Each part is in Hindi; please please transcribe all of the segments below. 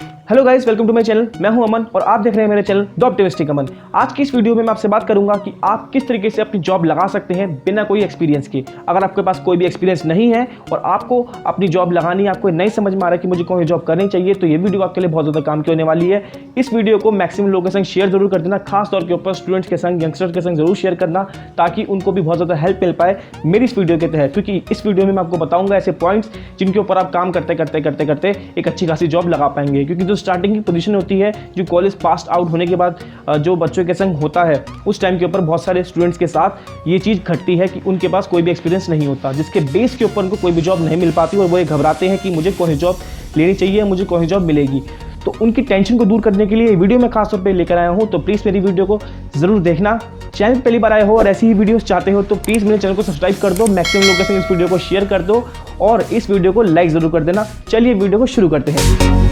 Hello guys, welcome to my channel. मैं हूं अमन और आप देख रहे हैं मेरे चैनल द ऑप्टिमिस्टिक अमन। आज की इस वीडियो में मैं आपसे बात करूंगा कि आप किस तरीके से अपनी जॉब लगा सकते हैं बिना कोई एक्सपीरियंस के। अगर आपके पास कोई भी एक्सपीरियंस नहीं है और आपको अपनी जॉब लगानी है, आपको नहीं समझ में आ रहा है कि मुझे कौन सी जॉब करनी चाहिए, तो ये वीडियो आपके लिए बहुत ज़्यादा काम की होने वाली है। इस वीडियो को मैक्सिमम लोगों के संग शेयर जरूर कर देना, खास तौर के ऊपर स्टूडेंट्स के संग, यंगस्टर्स के संग जरूर शेयर करना, ताकि उनको भी बहुत ज़्यादा हेल्प मिल पाए मेरी इस वीडियो के तहत। क्योंकि इस वीडियो में मैं आपको बताऊंगा ऐसे पॉइंट्स जिनके ऊपर आप काम करते करते करते करते एक अच्छी खासी जॉब लगा पाएंगे। क्योंकि जो स्टार्टिंग की पोजीशन होती है, जो कॉलेज पास आउट होने के बाद जो बच्चों के संग होता है, उस टाइम के ऊपर बहुत सारे स्टूडेंट्स के साथ ये चीज़ घटती है कि उनके पास कोई भी एक्सपीरियंस नहीं होता, जिसके बेस के ऊपर उनको कोई भी जॉब नहीं मिल पाती और वो ये घबराते हैं कि मुझे कौन सी जॉब लेनी चाहिए, मुझे कौन सी जॉब मिलेगी। तो उनकी टेंशन को दूर करने के लिए ये वीडियो मैं खासतौर पे लेकर आया हूँ। तो प्लीज़ मेरी वीडियो को ज़रूर देखना। चैनल पहली बार आए हो और ऐसी ही वीडियोस चाहते हो तो प्लीज़ मेरे चैनल को सब्सक्राइब कर दो, मैक्सिमम लोगों के संग इस वीडियो को शेयर कर दो और इस वीडियो को लाइक ज़रूर कर देना। चलिए वीडियो को शुरू करते हैं।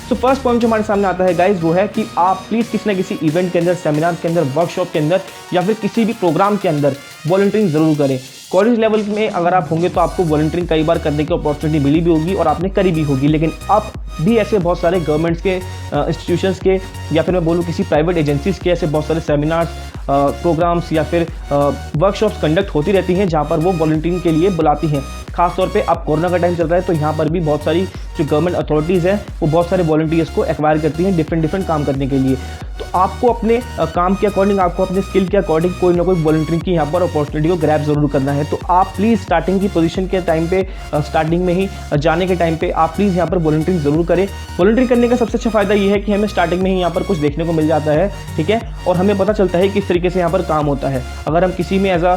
तो फर्स्ट पॉइंट जो हमारे सामने आता है गाइज, वो है कि आप प्लीज़ किसी न किसी इवेंट के अंदर, सेमिनार के अंदर, वर्कशॉप के अंदर या फिर किसी भी प्रोग्राम के अंदर वॉलंटियरिंग ज़रूर करें। कॉलेज लेवल में अगर आप होंगे तो आपको वॉलंटियरिंग कई बार करने की अपॉर्चुनिटी मिली भी होगी और आपने करी भी होगी, लेकिन अब भी ऐसे बहुत सारे गवर्नमेंट्स के इंस्टीट्यूशंस के या फिर मैं बोलूँ किसी प्राइवेट एजेंसीज़ के ऐसे बहुत सारे सेमिनार्स, प्रोग्राम्स या फिर वर्कशॉप्स कंडक्ट होती रहती हैं जहाँ पर वो वॉलंटियरिंग के लिए बुलाती हैं। खासतौर पे अब कोरोना का टाइम चल रहा है तो यहाँ पर भी बहुत सारी जो गवर्नमेंट अथॉरिटीज़ हैं वो बहुत सारे वॉलंटियर्स को एक्वायर करती हैं डिफरेंट काम करने के लिए। तो आपको अपने काम के अकॉर्डिंग, आपको अपने स्किल के अकॉर्डिंग कोई ना कोई वॉलंटियरिंग की यहाँ पर अपॉर्चुनिटी को ग्रैब जरूर करना है। तो आप प्लीज़ स्टार्टिंग की पोजीशन के टाइम पे, स्टार्टिंग में ही जाने के टाइम पे आप प्लीज़ यहाँ पर वॉलंटियरिंग ज़रूर करें। वॉलंटियरिंग करने का सबसे अच्छा फ़ायदा ये है कि हमें स्टार्टिंग में ही यहाँ पर कुछ देखने को मिल जाता है, ठीक है, और हमें पता चलता है किस तरीके से यहाँ पर काम होता है। अगर हम किसी में एज अ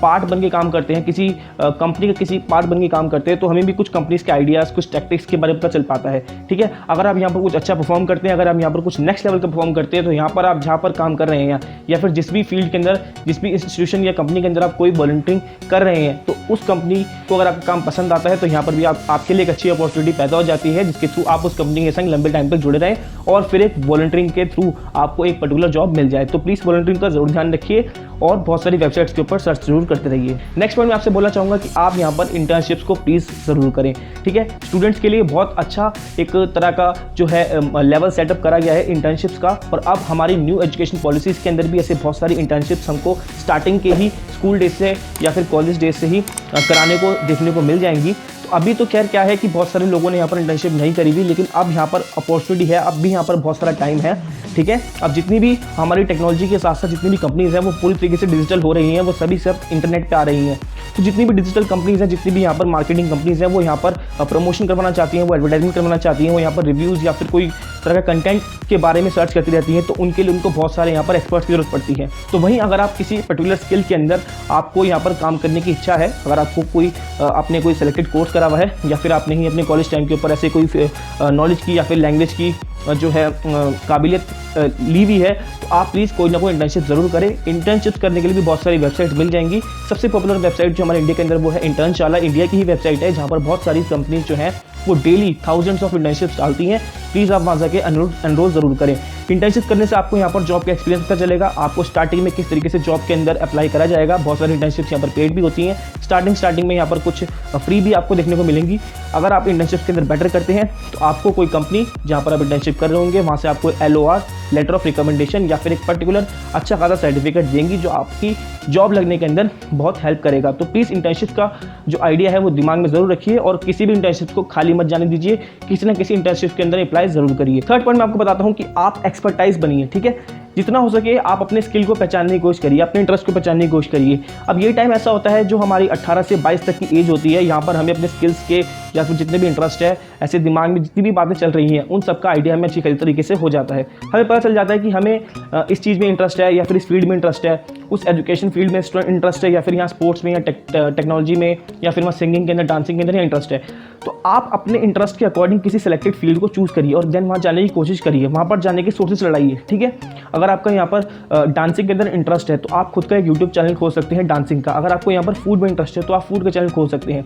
पार्ट बन के काम करते हैं, किसी कंपनी का किसी पार्ट बन के काम करते हैं, तो हमें भी कुछ कंपनीज़ के आइडियाज़, कुछ टैक्टिक्स के बारे में पता चल पाता है, ठीक है। अगर आप यहाँ पर कुछ अच्छा परफॉर्म करते हैं, अगर आप यहाँ पर कुछ नेक्स्ट लेवल का परफॉर्म करते हैं, तो यहाँ पर आप जहाँ पर काम कर रहे हैं या फिर जिस भी फील्ड के अंदर, जिस भी इंस्टीट्यूशन या कंपनी के अंदर आप कोई वॉलंटियरिंग कर रहे हैं, तो उस कंपनी को अगर आपका काम पसंद आता है तो यहाँ पर भी आपके लिए एक अच्छी अपॉर्चुनिटी पैदा हो जाती है, जिसके थ्रू आप उस कंपनी के संग लंबे टाइम तक जुड़े रहें और फिर एक वॉलंटियरिंग के थ्रू आपको एक पर्टिकुलर जॉब मिल जाए। तो प्लीज़ वॉलंटियरिंग का जरूर ध्यान रखिए और बहुत सारी वेबसाइट्स के ऊपर सर्च जरूर करते रहिए। नेक्स्ट पॉइंट मैं आपसे बोलना चाहूँगा कि आप यहाँ पर इंटर्नशिप्स को प्लीज़ ज़रूर करें, ठीक है। स्टूडेंट्स के लिए बहुत अच्छा एक तरह का जो है लेवल सेटअप करा गया है इंटर्नशिप्स का, और अब हमारी न्यू एजुकेशन पॉलिसीज़ के अंदर भी ऐसे बहुत सारी इंटर्नशिप्स हमको स्टार्टिंग के ही स्कूल डेज से या फिर कॉलेज डेज से ही कराने को देखने को मिल जाएंगी। तो अभी तो खैर क्या है कि बहुत सारे लोगों ने यहाँ पर इंटर्नशिप नहीं करी हुई, लेकिन अब यहाँ पर अपॉर्चुनिटी है, अब भी यहाँ पर बहुत सारा टाइम है, ठीक है। अब जितनी भी हमारी टेक्नोलॉजी के साथ साथ जितनी भी कंपनीज़ हैं वो पूरी तरीके से डिजिटल हो रही हैं, वो सभी सब इंटरनेट पे आ रही हैं। तो जितनी भी डिजिटल कंपनीज़ हैं, जितनी भी यहाँ पर मार्केटिंग कंपनीज़ हैं, वो यहाँ पर प्रमोशन करवाना चाहती हैं, वो एडवर्टाइजमेंट करवाना चाहती हैं, वो यहाँ पर रिव्यूज़ या फिर कोई तरह का कंटेंट के बारे में सर्च करती रहती हैं। तो उनके लिए उनको बहुत सारे यहाँ पर एक्सपर्ट्स की जरूरत पड़ती है। तो वहीं अगर आप किसी पर्टिकुलर स्किल के अंदर आपको यहाँ पर काम करने की इच्छा है, अगर आपको कोई आपने कोई सेलेक्टेड कोर्स करा हुआ है या फिर आपने ही अपने कॉलेज टाइम के ऊपर ऐसे कोई नॉलेज की या फिर लैंग्वेज की जो है काबिलियत ली हुई है, तो आप प्लीज़ कोई ना कोई इंटर्नशिप ज़रूर करें। इंटर्नशिप करने के लिए भी बहुत सारी वेबसाइट मिल जाएंगी। सबसे पॉपुलर वेबसाइट जो हमारे इंडिया के अंदर वो है इंटर्नशाला, इंडिया की ही वेबसाइट है, जहाँ पर बहुत सारी कंपनीज जो हैं वो डेली थाउजेंड्स ऑफ इंटर्नशिप्स डालती हैं। प्लीज़ आप वहाँ जाके एनरोल ज़रूर करें। इंटर्नशिप करने से आपको यहाँ पर जॉब का एक्सपीरियंस पता चलेगा, आपको स्टार्टिंग में किस तरीके से जॉब के अंदर अप्लाई करा जाएगा। बहुत सारी इंटर्नशिप्स यहाँ पर पेड भी होती हैं, स्टार्टिंग में यहाँ पर कुछ फ्री भी आपको देखने को मिलेंगी। अगर आप इंटर्नशिप के अंदर बेटर करते हैं तो आपको कोई कंपनी जहाँ पर आप इंटर्नशिप कर रहे होंगे वहाँ से आपको LOR, लेटर ऑफ रिकमेंडेशन या फिर एक पर्टिकुलर अच्छा खासा सर्टिफिकेट देंगी, जो आपकी जॉब लगने के अंदर बहुत हेल्प करेगा। तो प्लीज़ इंटर्नशिप का जो आइडिया है वो दिमाग में ज़रूर रखिए और किसी भी इंटर्नशिप को खाली मत जाने दीजिए, किसी ना किसी इंटर्नशिप के अंदर अप्लाई ज़रूर करिए। थर्ड पॉइंट मैं आपको बताता हूँ कि आप एक्सपर्टाइज बनिए, ठीक है। जितना हो सके आप अपने स्किल को पहचानने की कोशिश करिए, अपने इंटरेस्ट को पहचानने की कोशिश करिए। अब ये टाइम ऐसा होता है जो हमारी 18 से 22 तक की एज होती है, यहाँ पर हमें अपने स्किल्स के या फिर जितने भी इंटरेस्ट है, ऐसे दिमाग में जितनी भी बातें चल रही हैं उन सब का आइडिया हमें अच्छी तरीके से हो जाता है। हमें पता चल जाता है कि हमें इस चीज़ में इंटरेस्ट है या फिर इस फील्ड में इंटरेस्ट है, उस एजुकेशन फील्ड में इंटरेस्ट है या फिर यहाँ स्पोर्ट्स में या टेक्नोलॉजी में या फिर वहाँ सिंगिंग के अंदर, डांसिंग के अंदर या इंटरेस्ट है। तो आप अपने इंटरेस्ट के अकॉर्डिंग किसी सेलेक्टेड फील्ड को चूज़ करिए और देन वहाँ जाने की कोशिश करिए, वहाँ पर जाने के सोर्सेस लड़ाइए, ठीक है। अगर आपका यहाँ पर डांसिंग के अंदर इंटरेस्ट है तो आप खुद का एक यूट्यूब चैनल खोल सकते हैं डांसिंग का। अगर आपको यहाँ पर फूड में इंटरेस्ट है तो आप फूड का चैनल खोल सकते हैं।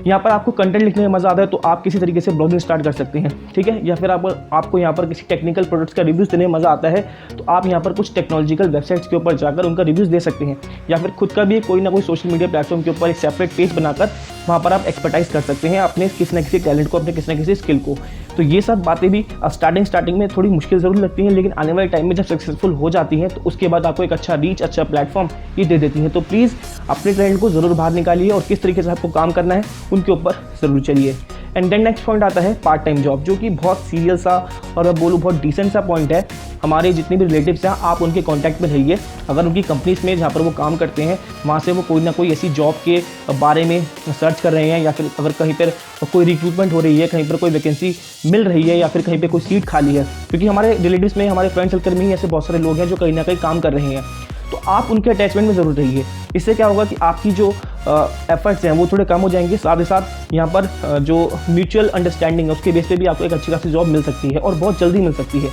यहाँ पर आपको कंटेंट लिखने मज़ा आता है तो आप किसी तरीके से ब्लॉगिंग स्टार्ट कर सकते हैं, ठीक है। या फिर आपको यहाँ पर किसी टेक्निकल प्रोडक्ट्स का रिव्यूज़ देने में मज़ा आता है तो आप यहाँ पर कुछ टेक्नोलॉजिकल वेबसाइट्स के ऊपर जाकर उनका रिव्यूज़ दे सकते हैं, या फिर खुद का भी कोई ना कोई सोशल मीडिया प्लेटफॉर्म के ऊपर एक सेपरेट पेज बनाकर वहाँ पर आप एक्सपर्टाइज कर सकते हैं अपने किसी न किसी टैलेंट को, अपने किसी न किसी स्किल को। तो ये सब बातें भी स्टार्टिंग में थोड़ी मुश्किल ज़रूर लगती हैं, लेकिन आने वाले टाइम में जब सक्सेसफुल हो जाती हैं तो उसके बाद आपको एक अच्छा रीच, अच्छा प्लेटफॉर्म ये दे देती हैं। तो प्लीज़ अपने टैलेंट को ज़रूर बाहर निकालिए और किस तरीके से आपको काम करना है उनके ऊपर ज़रूर चलिए। एंड देन नेक्स्ट पॉइंट आता है पार्ट टाइम जॉब, जो कि बहुत सीरियस सा और मैं बोलूँ बहुत डिसेंट सा पॉइंट है। हमारे जितने भी रिलेटिव्स हैं आप उनके कांटेक्ट में रहिए। अगर उनकी कंपनीज में जहाँ पर वो काम करते हैं वहाँ से वो कोई ना कोई ऐसी जॉब के बारे में सर्च कर रहे हैं, या फिर अगर कहीं पर कोई रिक्रूटमेंट हो रही है, कहीं पर कोई वैकेंसी मिल रही है, या फिर कहीं पर कोई सीट खाली है, क्योंकि हमारे रिलेटिव्स में, हमारे फ्रेंड सर्कल में ही ऐसे बहुत सारे लोग हैं जो कहीं ना कहीं काम कर रहे हैं। तो आप उनके अटैचमेंट में ज़रूर रहिए। इससे क्या होगा कि आपकी जो एफर्ट्स हैं वो थोड़े कम हो जाएंगे, साथ ही साथ यहाँ पर जो म्यूचुअल अंडरस्टैंडिंग है उसके बेस पे भी आपको एक अच्छी खासी जॉब मिल सकती है और बहुत जल्दी मिल सकती है।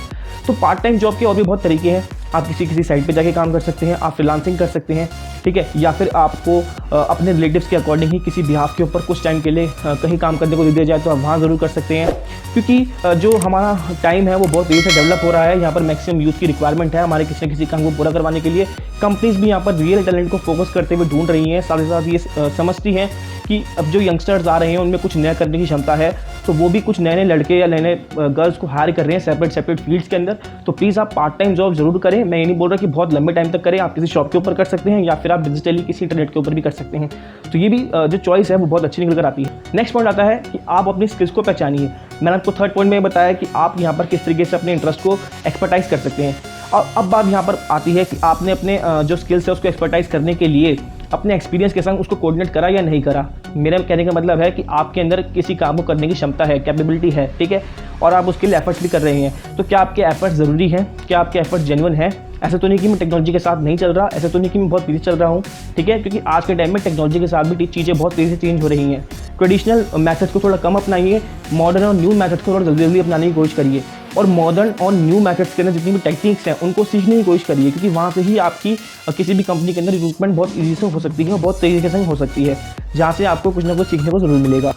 तो पार्ट टाइम जॉब के और भी बहुत तरीके हैं। आप किसी साइट पे जाके काम कर सकते हैं, आप फ्रीलांसिंग कर सकते हैं, ठीक है, या फिर आपको अपने रिलेटिव्स के अकॉर्डिंग ही किसी बिहाफ के ऊपर कुछ टाइम के लिए कहीं काम करने को दे दिया जाए तो आप वहाँ ज़रूर कर सकते हैं। क्योंकि जो हमारा टाइम है वो बहुत तेज़ी से डेवलप हो रहा है, यहाँ पर मैक्सिमम यूथ की रिक्वायरमेंट है हमारे किसी न किसी काम को पूरा करवाने के लिए। कंपनीज भी यहाँ पर रियल टैलेंट को फोकस करते हुए ढूंढ रही हैं, साथ ही साथ ये समझती हैं कि अब जो यंगस्टर्स आ रहे हैं उनमें कुछ नया करने की क्षमता है, तो वो भी कुछ नए नए लड़के या नए नए गर्ल्स को हायर कर रहे हैं सेपरेट फील्ड्स के अंदर। तो प्लीज़ आप पार्ट टाइम जॉब ज़रूर करें। मैं ये नहीं बोल रहा कि बहुत लंबे टाइम तक करें, आप किसी शॉप के ऊपर कर सकते हैं या फिर आप डिजिटली किसी इंटरनेट के ऊपर भी कर सकते हैं। तो ये भी जो चॉइस है वो बहुत अच्छी निकल कर आती है। नेक्स्ट पॉइंट आता है कि आप अपनी स्किल्स को पहचानिए। मैंने आपको थर्ड पॉइंट में बताया कि आप यहाँ पर किस तरीके से अपने इंटरेस्ट को एक्सपर्टाइज कर सकते हैं। और अब बात यहाँ पर आती है कि आपने अपने जो स्किल्स है उसको एक्सपर्टाइज करने के लिए अपने एक्सपीरियंस के संग उसको कोऑर्डिनेट करा या नहीं करा। मेरा कहने का मतलब है कि आपके अंदर किसी काम को करने की क्षमता है, कैपेबिलिटी है, ठीक है, और आप उसके लिए एफर्ट्स भी कर रहे हैं। तो क्या आपके एफर्ट्स ज़रूरी हैं? क्या आपके एफर्ट्स जेन्युइन हैं? ऐसा तो नहीं कि मैं टेक्नोलॉजी के साथ नहीं चल रहा, ऐसा तो नहीं कि मैं बहुत तेज़ी चल रहा हूँ, ठीक है, क्योंकि आज के टाइम में टेक्नोलॉजी के साथ भी चीज़ें बहुत तेज़ी से चेंज हो रही हैं। ट्रेडिशनल मेथड्स को थोड़ा कम अपनाइए, मॉडर्न और न्यू मेथड्स को थोड़ा जल्दी जल्दी अपनाने की कोशिश करिए। और मॉडर्न और न्यू मेथड्स के अंदर जितनी भी टेक्निक्स हैं उनको सीखने की कोशिश करिए, क्योंकि वहाँ से ही आपकी किसी भी कंपनी के अंदर रिक्रूटमेंट बहुत ईजी से हो सकती है और बहुत तेज़ी से हो सकती है, जहाँ से आपको कुछ ना कुछ सीखने को ज़रूर मिलेगा।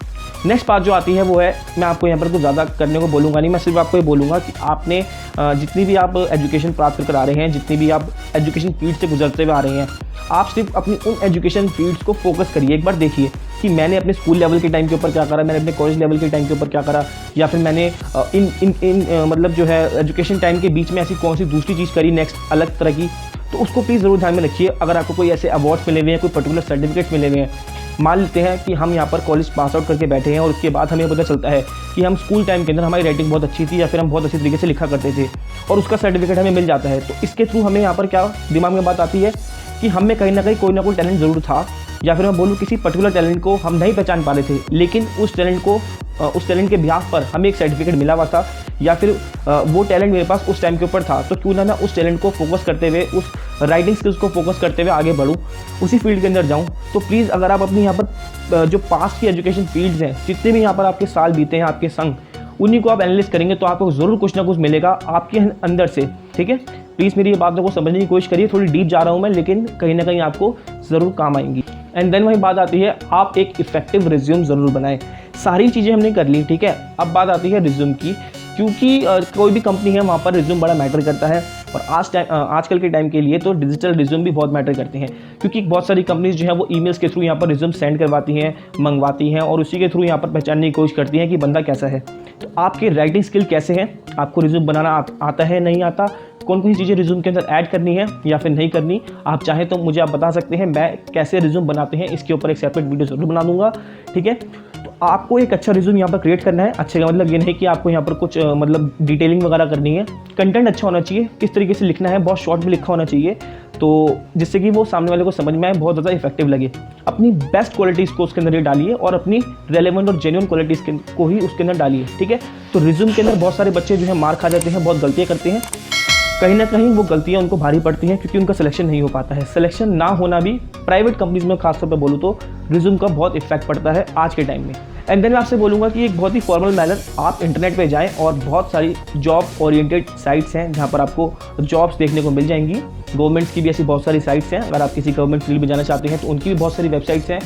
नेक्स्ट बात जो आती है वो है, मैं आपको यहाँ पर कुछ ज़्यादा करने को बोलूँगा नहीं, मैं सिर्फ आपको ये बोलूँगा कि आपने जितनी भी आप एजुकेशन प्राप्त कर आ रहे हैं, जितनी भी आप एजुकेशन फील्ड से गुजरते हुए आ रहे हैं, आप सिर्फ अपनी उन एजुकेशन फील्ड्स को फोकस करिए। एक बार देखिए कि मैंने अपने स्कूल लेवल के टाइम के ऊपर क्या करा, मैंने अपने कॉलेज लेवल के टाइम के ऊपर क्या करा, या फिर मैंने मतलब जो है एजुकेशन टाइम के बीच में ऐसी कौन सी दूसरी चीज़ करी नेक्स्ट अलग तरह की। तो उसको प्लीज़ ज़रूर ध्यान में रखिए। अगर आपको कोई ऐसे अवार्ड्स मिले हुए हैं, कोई पर्टिकुलर सर्टिफिकेट्स मिले हुए हैं, मान लेते हैं कि हम यहाँ पर कॉलेज पास आउट करके बैठे हैं और उसके बाद हमें पता चलता है कि हम स्कूल टाइम के अंदर हमारी राइटिंग बहुत अच्छी थी या फिर हम बहुत अच्छी तरीके से लिखा करते थे और उसका सर्टिफिकेट हमें मिल जाता है, तो इसके थ्रू हमें यहाँ पर क्या दिमाग में बात आती है कि हमें कहीं ना कहीं कोई ना कोई टैलेंट ज़रूर था, या फिर मैं बोलूँ किसी पर्टिकुलर टैलेंट को हम नहीं पहचान पा रहे थे, लेकिन उस टैलेंट के बिहाफ पर हमें एक सर्टिफिकेट मिला हुआ था, या फिर वो टैलेंट मेरे पास उस टाइम के ऊपर था। तो क्यों ना मैं उस टैलेंट को फोकस करते हुए, उस राइटिंग स्किल्स को फोकस करते हुए आगे बढ़ूँ, उसी फील्ड के अंदर जाऊँ। तो प्लीज़ अगर आप अपनी यहाँ पर जो पास्ट की एजुकेशन फील्ड्स हैं, जितने भी यहाँ पर आपके साल बीते हैं आपके संग, उन्हीं को आप एनालिसिस करेंगे तो आपको ज़रूर कुछ ना कुछ मिलेगा आपके अंदर से, ठीक है। प्लीज़ मेरी ये बातों को समझने की कोशिश करिए, थोड़ी डीप जा रहा हूँ मैं, लेकिन कहीं ना कहीं आपको ज़रूर काम आएंगी। एंड देन वही बात आती है, आप एक इफेक्टिव रिज्यूम ज़रूर बनाएं। सारी चीज़ें हमने कर ली, ठीक है, अब बात आती है रिज्यूम की, क्योंकि कोई भी कंपनी है वहाँ पर रिज्यूम बड़ा मैटर करता है। और आजकल के टाइम के लिए तो डिजिटल रिज्यूम भी बहुत मैटर करते हैं, क्योंकि बहुत सारी कंपनीज जो है वो ईमेल्स के थ्रू यहाँ पर रिज्यूम सेंड करवाती हैं, मंगवाती हैं, और उसी के थ्रू यहाँ पर पहचानने की कोशिश करती हैं कि बंदा कैसा है। तो आपके राइटिंग स्किल कैसे हैं, आपको रिज्यूम बनाना आता है नहीं आता, कौन कौन सी चीज़ें रिज्यूम के अंदर ऐड करनी है या फिर नहीं करनी, आप चाहें तो मुझे आप बता सकते हैं। मैं कैसे रिज्यूम बनाते हैं इसके ऊपर एक सेपरेट वीडियो जरूर बना दूंगा, ठीक है। तो आपको एक अच्छा रिज्यूम यहाँ पर क्रिएट करना है। अच्छे का मतलब ये नहीं कि आपको यहाँ पर कुछ मतलब डिटेलिंग वगैरह करनी है, कंटेंट अच्छा होना चाहिए, किस तरीके से लिखना है, बहुत शॉर्ट में लिखा होना चाहिए, तो जिससे कि वो सामने वाले को समझ में आए, बहुत ज़्यादा इफेक्टिव लगे। अपनी बेस्ट क्वालिटीज़ को उसके अंदर ये डालिए और अपनी रेलेवेंट और जेन्युइन क्वालिटीज़ को ही उसके अंदर डालिए, ठीक है। तो रिज्यूम के अंदर बहुत सारे बच्चे जो है मार खा जाते हैं, बहुत गलतियाँ करते हैं, कहीं ना कहीं वो गलतियाँ उनको भारी पड़ती हैं क्योंकि उनका सिलेक्शन नहीं हो पाता है। सिलेक्शन ना होना भी प्राइवेट कंपनीज में खासतौर पर बोलूँ तो रिज्यूम का बहुत इफेक्ट पड़ता है आज के टाइम में। एंड देन मैं आपसे बोलूँगा कि एक बहुत ही फॉर्मल मैनर आप इंटरनेट पे जाएं और बहुत सारी जॉब ओरिएंटेड साइट्स हैं जहाँ पर आपको जॉब्स देखने को मिल जाएंगी। गवर्नमेंट्स की भी ऐसी बहुत सारी साइट्स हैं, अगर आप किसी गवर्नमेंट फील्ड में जाना चाहते हैं तो उनकी भी बहुत सारी वेबसाइट्स हैं।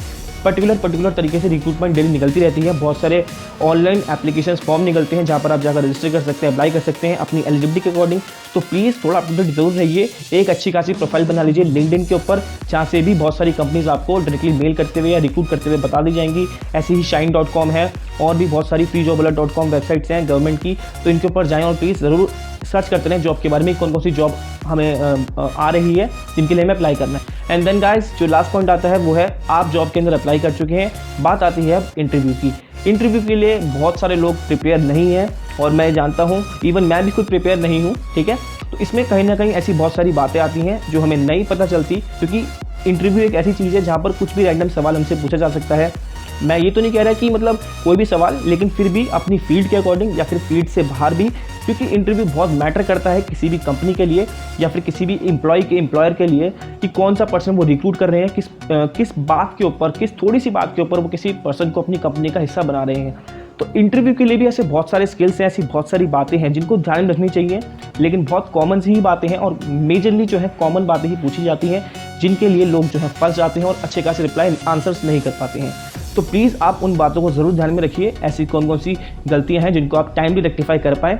पर्टिकुलर तरीके से रिक्रूटमेंट डेली निकलती रहती है। बहुत सारे ऑनलाइन एप्लीकेशन फॉर्म निकलते हैं जहाँ पर आप जाकर रजिस्टर कर सकते हैं, अप्लाई कर सकते हैं अपनी एलिजिबिलिटी के अकॉर्डिंग। तो प्लीज़ थोड़ा अपडेट जरूर रहिए, एक अच्छी खासी प्रोफाइल बना लीजिए लिंक्डइन के ऊपर, जहाँ से भी बहुत सारी कंपनीज आपको डायरेक्टली मेल करते हुए या रिक्रूट करते हुए बता दी जाएंगी। ऐसे ही shine.com है और भी बहुत सारी freejobalert.com वेबसाइट्स हैं गवर्नमेंट की, तो इनके ऊपर जाएँ और प्लीज़ ज़रूर सर्च करते रहें जॉब के बारे में, कौन कौन सी जॉब हमें आ रही है जिनके लिए हमें अप्लाई करना है। एंड देन गाइस जो लास्ट पॉइंट आता है वो है आप जॉब के अंदर अप्लाई कर चुके हैं, बात आती है अब इंटरव्यू की। इंटरव्यू के लिए बहुत सारे लोग प्रिपेयर नहीं हैं और मैं जानता हूँ, इवन मैं भी खुद प्रिपेयर नहीं हूँ, ठीक है। तो इसमें कहीं ना कहीं ऐसी बहुत सारी बातें आती हैं जो हमें नहीं पता चलती, क्योंकि इंटरव्यू एक ऐसी चीज़ है जहाँ पर कुछ भी रैंडम सवाल हमसे पूछा जा सकता है। मैं ये तो नहीं कह रहा कि मतलब कोई भी सवाल, लेकिन फिर भी अपनी फील्ड के अकॉर्डिंग या फिर फील्ड से बाहर भी, क्योंकि इंटरव्यू बहुत मैटर करता है किसी भी कंपनी के लिए या फिर किसी भी एम्प्लॉय के एम्प्लॉयर के लिए, कि कौन सा पर्सन वो रिक्रूट कर रहे हैं, किस बात के ऊपर, किस थोड़ी सी बात के ऊपर वो किसी पर्सन को अपनी कंपनी का हिस्सा बना रहे हैं। तो इंटरव्यू के लिए भी ऐसे बहुत सारे स्किल्स हैं, ऐसी बहुत सारी बातें हैं जिनको ध्यान में रखनी चाहिए, लेकिन बहुत कॉमन सी ही बातें हैं और मेजरली जो है कॉमन बातें ही पूछी जाती हैं, जिनके लिए लोग जो है फंस जाते हैं और अच्छे खासे रिप्लाई आंसर्स नहीं कर पाते हैं। तो प्लीज़ आप उन बातों को ज़रूर ध्यान में रखिए, ऐसी कौन कौन सी गलतियां हैं जिनको आप टाइमली रेक्टिफाई कर पाएँ।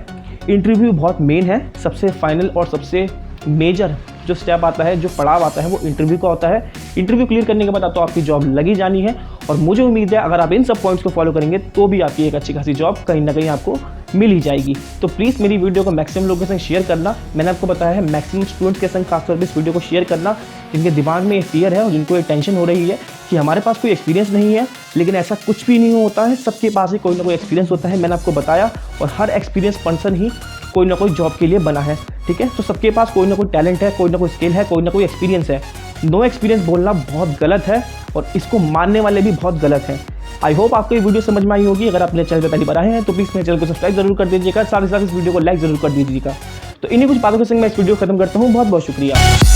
इंटरव्यू बहुत मेन है, सबसे फाइनल और सबसे मेजर जो स्टेप आता है, जो पड़ाव आता है, वो इंटरव्यू का होता है। इंटरव्यू क्लियर करने के बाद तो आपकी जॉब लगी जानी है, और मुझे उम्मीद है अगर आप इन सब पॉइंट्स को फॉलो करेंगे तो भी आपकी एक अच्छी खासी जॉब कहीं ना कहीं आपको मिल ही जाएगी। तो प्लीज़ मेरी वीडियो को मैक्सिमम लोगों के संग शेयर करना। मैंने आपको बताया है मैक्सिमम स्टूडेंट्स के संग खासतौर पर इस वीडियो को शेयर करना, जिनके दिमाग में ये फियर है और जिनको ये टेंशन हो रही है कि हमारे पास कोई एक्सपीरियंस नहीं है। लेकिन ऐसा कुछ भी नहीं होता है, सबके पास ही कोई ना कोई एक्सपीरियंस होता है, मैंने आपको बताया। और हर एक्सपीरियंस पर्सन ही कोई ना कोई जॉब के लिए बना है, ठीक है। तो सबके पास कोई ना कोई टैलेंट है, कोई ना कोई स्किल है, कोई ना कोई एक्सपीरियंस है। नो एक्सपीरियंस बोलना बहुत गलत है और इसको मानने वाले भी बहुत गलत हैं। आई होप आपको ये वीडियो समझ में आई होगी। अगर आप मेरे चैनल पर पहली बार आए हैं तो प्लीज़ मेरे चैनल को सब्सक्राइब जरूर कर दीजिएगा, साथ ही साथ इस वीडियो को लाइक जरूर कर दीजिएगा। तो इन्हीं कुछ बातों के संग मैं इस वीडियो को खत्म करता हूँ। बहुत बहुत शुक्रिया।